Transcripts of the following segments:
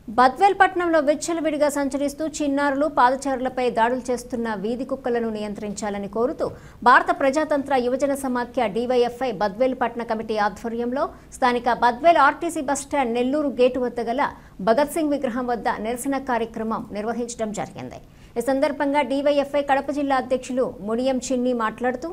బద్వేల్ పట్టణంలో విచ్చలవిడిగా సంచరిస్తూ చిన్నారులు పాదచారులపై దాడులు చేస్తున్న వీధి కుక్కలను నియంత్రించాలని కోరుతూ భారత ప్రజాతంత్ర యువజన సమాఖ్య డివైఎఫ్ఐ బద్వేల్ పట్టణ కమిటీ ఆధ్వర్యంలో స్థానిక Badvel RTC bus stand Nellore gate వద్ద గల భగత్ సింగ్ విగ్రహం వద్ద నిరసన కార్యక్రమం నిర్వహించడం జరిగింది। ఈ సందర్భంగా డివైఎఫ్ఐ కడప జిల్లా అధ్యక్షులు మునియం చిన్ని మాట్లాడుతూ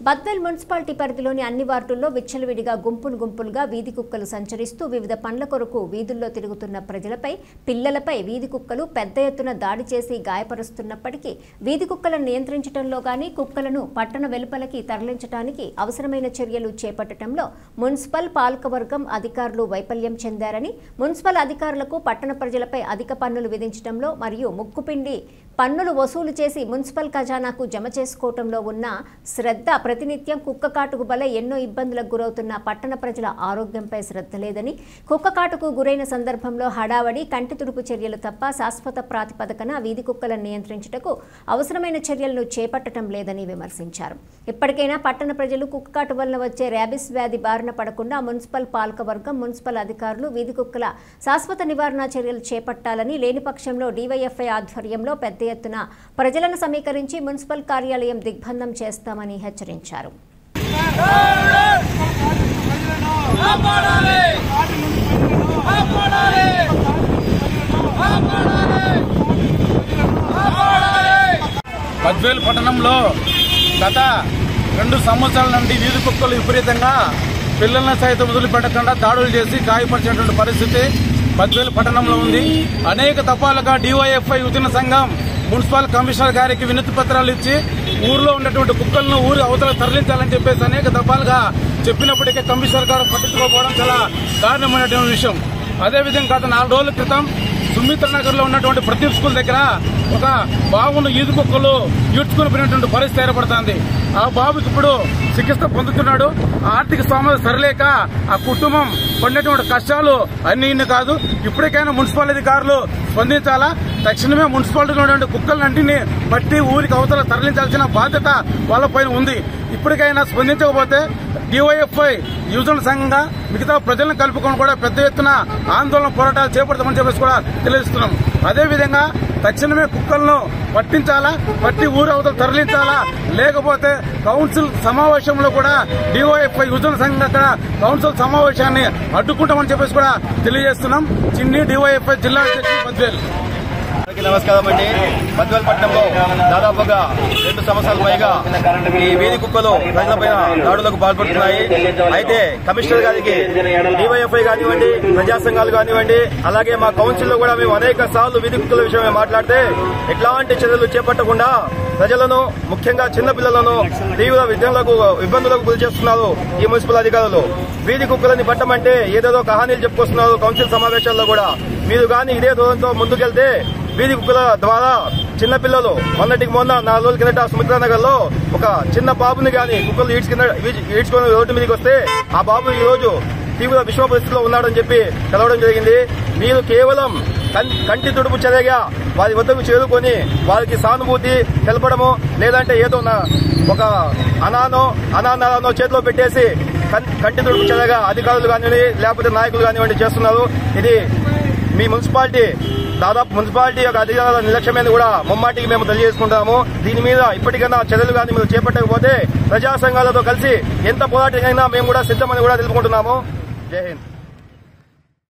బద్వేల్ మున్సిపాలిటీ పరిధిలోని అన్ని వార్డుల్లో విచ్చలవిడిగా గుంపులుగా వీధి కుక్కలు సంచరిస్తూ వివిధ పనుల కొరకు వీధుల్లో తిరుగుతున్న ప్రజలపై పిల్లలపై వీధి కుక్కలు పెద్ద ఎత్తున దాడి చేసి గాయపరుస్తున్నప్పటికీ వీధి కుక్కలను నియంత్రించడంలో గానీ కుక్కలను పట్టణ వెలుపలకి తరలించడానికి అవసరమైన చర్యలు చేపట్టడంలో మున్సిపల్ పాలకవర్గం అధికారులు వైఫల్యం చెందారని, మున్సిపల్ అధికారులకు పట్టణ ప్రజలపై అధిక పన్నులు విధించడంలో మరియు ముక్కుపిండి పన్నులు వసూలు చేసి మున్సిపల్ ఖజానాకు జమ చేసుకోవడంలో ఉన్న శ్రద్ధ ప్రతినిత్యం కుక్క కాటుకు బల ఎన్నో ఇబ్బందులకు గురవుతున్న పట్టణ ప్రజల ఆరోగ్యంపై శ్రద్ధ లేదని, కుక్క కాటుకు గురైన సందర్భంలో హడావడి కంటి తుడుపు చర్యలు తప్ప శాశ్వత ప్రాతిపదికన వీధి కుక్కలను నియంత్రించుటకు అవసరమైన చర్యలను చేపట్టడం లేదని విమర్శించారు। ఇప్పటికైనా పట్టణ ప్రజలు కుక్క కాటు వలన వచ్చే ర్యాబిస్ వ్యాధి బారిన పడకుండా మున్సిపల్ పాలకవర్గం, మున్సిపల్ అధికారులు వీధి కుక్కల శాశ్వత నివారణ చర్యలు చేపట్టాలని, లేని పక్షంలో డివైఎఫ్ఐ ఆధ్వర్యంలో పెద్ద ఎత్తున ప్రజలను సమీకరించి మున్సిపల్ కార్యాలయం దిగ్బంధం చేస్తామని హెచ్చరించారు। బద్వేల్ పట్టణంలో గత 2 సంవత్సరాల నుండి వీధి కుక్కలు విపరీతంగా పిల్లలను సైతం వదిలిపెట్టకుండా దాడులు చేసి గాయపరిచినటువంటి పరిస్థితి బద్వేల్ పట్టణంలో ఉంది। అనేక దఫాలుగా డివైఎఫ్ఐ యువజన సంఘం మున్సిపల్ కమిషనర్ గారికి వినతి పత్రాలు ఇచ్చి ఊర్లో ఉన్నటువంటి కుక్కలను ఊరి అవతల తరలించాలని చెప్పేసి అనేక దఫాలుగా చెప్పినప్పటికీ కమిషనర్ గారు పట్టించుకోకపోవడం చాలా దారుణమైనటువంటి విషయం। అదేవిధంగా గత 4 రోజుల క్రితం సుమిత్ర నగర్ లో ఉన్నటువంటి ప్రదీప్ స్కూల్ దగ్గర ఒక బాబును ఈదు కుక్కలు ఈడ్చుకుని పోయినటువంటి పరిస్థితి ఏర్పడుతుంది। ఆ బాబుకి ఇప్పుడు చికిత్స పొందుతున్నాడు। ఆర్థిక స్థోమత సరిలేక ఆ కుటుంబం పడినటువంటి కష్టాలు అన్ని కాదు। ఇప్పటికైనా మున్సిపల్ అధికారులు స్పందించాలా, తక్షణమే మున్సిపాలిటీలో ఉన్నటువంటి కుక్కలన్నింటినీ పట్టి ఊరికి అవతల తరలించాల్సిన బాధ్యత వాళ్ళపైన ఉంది। ఇప్పటికైనా స్పందించకపోతే డివైఎఫ్ఐ యువజన సంఘంగా మిగతా ప్రజలను కలుపుకొని కూడా పెద్ద ఎత్తున ఆందోళన పోరాటాలు చేపడతామని చెప్పేసి కూడా తెలియజేస్తున్నాం। అదేవిధంగా తక్షణమే కుక్కలను పట్టించాలా, పట్టి ఊరు అవతల తరలించాలా, లేకపోతే కౌన్సిల్ సమావేశంలో కూడా డివైఎఫ్ఐ యువజన సంఘంగా కౌన్సిల్ సమావేశాన్ని అడ్డుకుంటామని చెప్పేసి కూడా తెలియజేస్తున్నాం। చిన్ని డివైఎఫ్ఐ జిల్లా అధ్యక్షుడు బద్వేల్। నమస్కారం అండి। బద్వేల్ పట్టణంలో దాదాపుగా 2 సంవత్సరాల పైగా ఈ వీధి కుక్కలు ప్రజలపైన దాడులకు పాల్పడుతున్నాయి। అయితే కమిషనర్ గారికి డివైఎఫ్ఐ కానివ్వండి, ప్రజా సంఘాలు కానివ్వండి, అలాగే మా కౌన్సిల్లో కూడా మేము అనేక సార్లు వీధి కుక్కల విషయమే మాట్లాడితే ఎట్లాంటి చర్యలు చేపట్టకుండా ప్రజలను, ముఖ్యంగా చిన్నపిల్లలను తీవ్ర ఇబ్బందులకు గురి చేస్తున్నారు ఈ మున్సిపల్ అధికారులు। వీధి కుక్కలని పట్టమంటే ఏదేదో కహానీలు చెప్పుకొస్తున్నారు కౌన్సిల్ సమావేశాల్లో కూడా। మీరు కానీ ఇదే దూరంతో ముందుకెళ్తే వీధి కుక్కల ద్వారా చిన్నపిల్లలు మొన్నటికి మొన్న 4 రోజుల కిందట సుమిత్రా నగర్ లో ఒక చిన్న బాబుని గాని కుక్కలు ఈడ్చుకొని రోడ్డు మీదకి వస్తే ఆ బాబు ఈ రోజు తీవ్ర విషమ పరిస్థితిలో ఉన్నాడని చెప్పి తెలవడం జరిగింది। మీరు కేవలం కంటి తుడుపు చర్యగా వారి వద్దకు చేరుకొని వారికి సానుభూతి తెలపడము, లేదంటే ఏదో ఒక అనాథానో చేతిలో పెట్టేసి కంటి తుడుపు చర్యగా అధికారులు కానివ్వండి, లేకపోతే నాయకులు కానివ్వండి చేస్తున్నారు। ఇది మీ మున్సిపాలిటీ యొక్క అధికారుల నిర్లక్ష్యమేది కూడా ముమ్మాటికి మేము తెలియజేసుకుంటాము। దీని మీద ఇప్పటికైనా చర్యలు కానీ మీరు చేపట్టకపోతే ప్రజా సంఘాలతో కలిసి ఎంత పోరాటమైనా మేము కూడా సిద్ధమని కూడా తెలుపుకుంటున్నాము। జై హింద్।